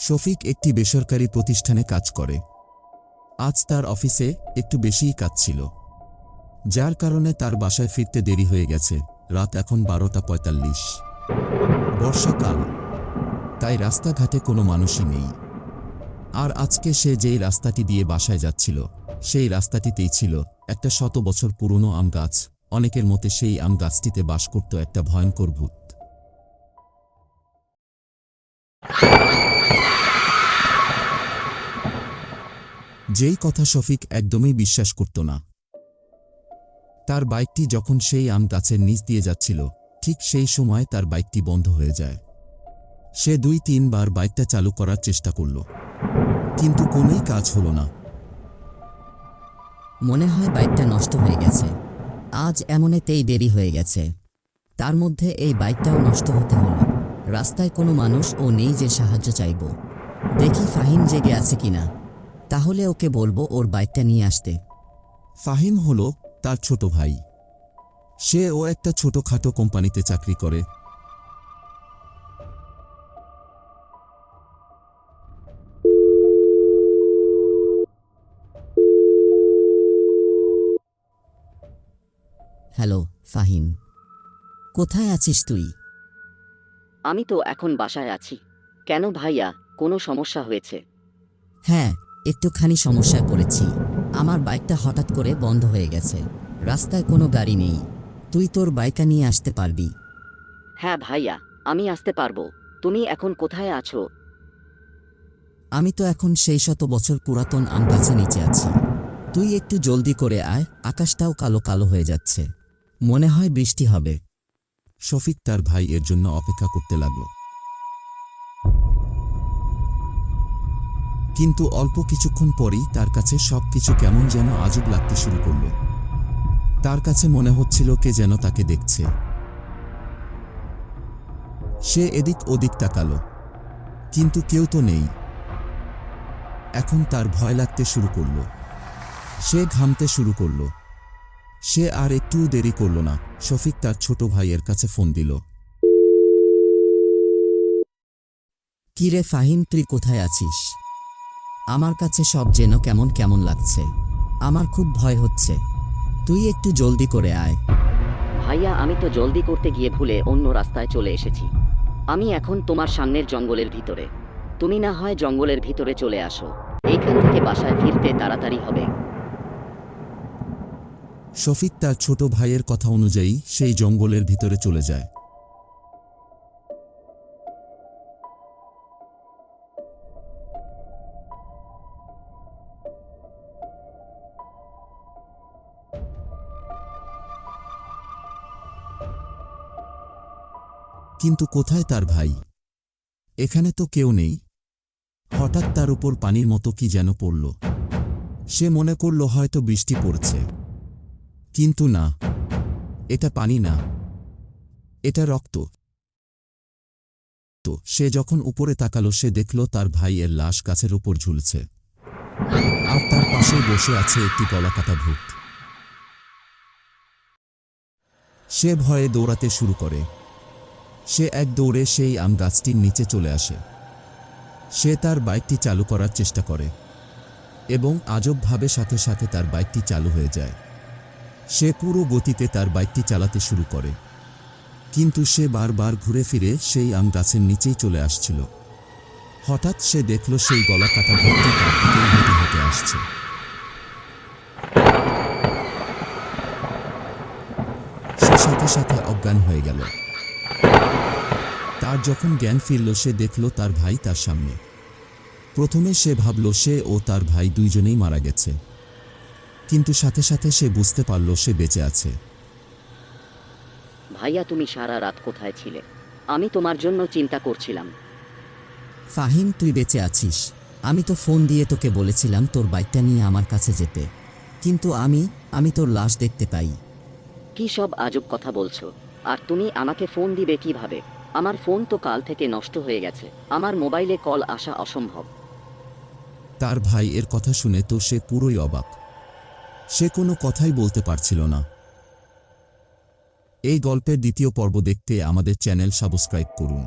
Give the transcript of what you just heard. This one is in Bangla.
শফিক একটি বেসরকারি প্রতিষ্ঠানে কাজ করে। আজ তার অফিসে একটু বেশিই কাজ ছিল, যার কারণে তার বাসায় ফিরতে দেরি হয়ে গেছে। রাত এখন 12:45। বর্ষাকাল, তাই রাস্তাঘাটে কোনো মানুষই নেই। আর আজকে সে যেই রাস্তাটি দিয়ে বাসায় যাচ্ছিল, সেই রাস্তাটিতেই ছিল একটা 100 বছর পুরনো আম গাছ। অনেকের মতে সেই আম গাছটিতে বাস করত একটা ভয়ঙ্কর ভূত। যেই কথা শফিক একদমই বিশ্বাস করত না। তার বাইকটি যখন সেই আম গাছের নিচ দিয়ে যাচ্ছিল, ঠিক সেই সময় তার বাইকটি বন্ধ হয়ে যায়। সে 2-3 বার বাইকটা চালু করার চেষ্টা করল, কিন্তু কোনোই কাজ হলো না। মনে হয় বাইকটা নষ্ট হয়ে গেছে। আজ এমনেতেই দেরি হয়ে গেছে, তার মধ্যে এই বাইকটাও নষ্ট হতে হলো। রাস্তায় কোনো মানুষও নেই যে সাহায্য চাইব। দেখি ফাহিম জেগে আছে কিনা, তাহলে ওকে বলবো ওর বাইকটা নিয়ে আসতে। ফাহিম হলো তার ছোট ভাই। ও একটা ছোটখাটো কোম্পানিতে চাকরি করে। হ্যালো ফাহিম, কোথায় আছিস তুই? আমি তো এখন বাসায় আছি। কেন ভাইয়া, কোনো সমস্যা হয়েছে? হ্যাঁ, একটুখানি সমস্যায় পড়েছি। আমার বাইকটা হঠাৎ করে বন্ধ হয়ে গেছে। রাস্তায় কোনো গাড়ি নেই। তুই তোর বাইকটা নিয়ে আসতে পারবি? হ্যাঁ ভাইয়া, আমি আসতে পারবো। তুমি এখন কোথায় আছো? আমি তো এখন সেই 100 বছর পুরাতন আম গাছের নিচে আছি। তুই একটু জলদি করে আয়, আকাশটাও কালো কালো হয়ে যাচ্ছে। মনে হয় বৃষ্টি হবে। শফিক তার ভাই এর জন্য অপেক্ষা করতে লাগল। কিন্তু অল্প কিছুক্ষণ পরেই তার কাছে সবকিছু কেমন যেন আজব লাগতে শুরু করল। তার কাছে মনে হচ্ছিল কে যেন তাকে দেখছে। সে এদিক ওদিক তাকালো, কিন্তু কেউ তো নেই। এখন তার ভয় লাগতে শুরু করল। সে ঘামতে শুরু করল। সে আর একটুও দেরি করল না। শফিক তার ছোট ভাইয়ের কাছে ফোন দিল। কি রে ফাহিম, তুই কোথায় আছিস? আমার কাছে সব যেন কেমন কেমন লাগছে। আমার খুব ভয় হচ্ছে। তুই একটু জলদি করে আয়। ভাইয়া, আমি তো জলদি করতে গিয়ে ভুলে অন্য রাস্তায় চলে এসেছি। আমি এখন তোমার সামনের জঙ্গলের ভিতরে। তুমি না হয় জঙ্গলের ভিতরে চলে আসো। এইখান থেকে বাসায় ফিরতে তাড়াতাড়ি হবে। শফিক তার ছোট ভাইয়ের কথা অনুযায়ী সেই জঙ্গলের ভিতরে চলে যায়। কিন্তু কোথায় তার ভাই? এখানে তো কেউ নেই। হঠাৎ তার উপর পানির মতো কি যেন পড়ল। সে মনে করল হয়তো বৃষ্টি পড়ছে, কিন্তু না, এটা পানি না, এটা রক্ত। তো সে যখন উপরে তাকালো, সে দেখল তার ভাইয়ের লাশ গাছের উপর ঝুলছে, আর তার পাশেই বসে আছে একটি গলাকাটা ভূত। সে ভয়ে দৌড়াতে শুরু করে। সে এক দৌড়ে সেই আম গাছটির নিচে চলে আসে। সে তার বাইকটি চালু করার চেষ্টা করে এবং আজবভাবে সাথে সাথে তার বাইকটি চালু হয়ে যায়। সে পুরো গতিতে তার বাইকটি চালাতে শুরু করে, কিন্তু সে বারবার ঘুরে ফিরে সেই আম গাছের নিচেই চলে আসছিল। হঠাৎ সে দেখল সেই গলাকাটা ভূতটি তার দিকেই হেঁটে হেঁটে আসছে। সে সাথে সাথে অজ্ঞান হয়ে গেল। তার যখন জ্ঞান ফিরল, সে দেখল তার ভাই তার সামনে। প্রথমে সে ভাবল সে ও তার ভাই দুইজনেই মারা গেছে, কিন্তু সাথে সাথে সে বুঝতে পারল সে বেঁচে আছে। ভাইয়া, তুমি সারা রাত কোথায় ছিলে? আমি তোমার জন্য চিন্তা করছিলাম। ফাহিম, তুই বেঁচে আছিস। আমি তো ফোন দিয়ে তোকে বলেছিলাম তোর বাইকটা নিয়ে আমার কাছে যেতে, কিন্তু আমি তোর লাশ দেখতে পাই। কি সব আজব কথা বলছো? আর তুমি আমাকে ফোন দিবে কিভাবে? আমার ফোন তো কাল থেকে নষ্ট হয়ে গেছে। আমার মোবাইলে কল আসা অসম্ভব। তার ভাই এর কথা শুনে তো সে পুরোই অবাক। সে কোনো কথাই বলতে পারছিল না। এই গল্পের দ্বিতীয় পর্ব দেখতে আমাদের চ্যানেল সাবস্ক্রাইব করুন।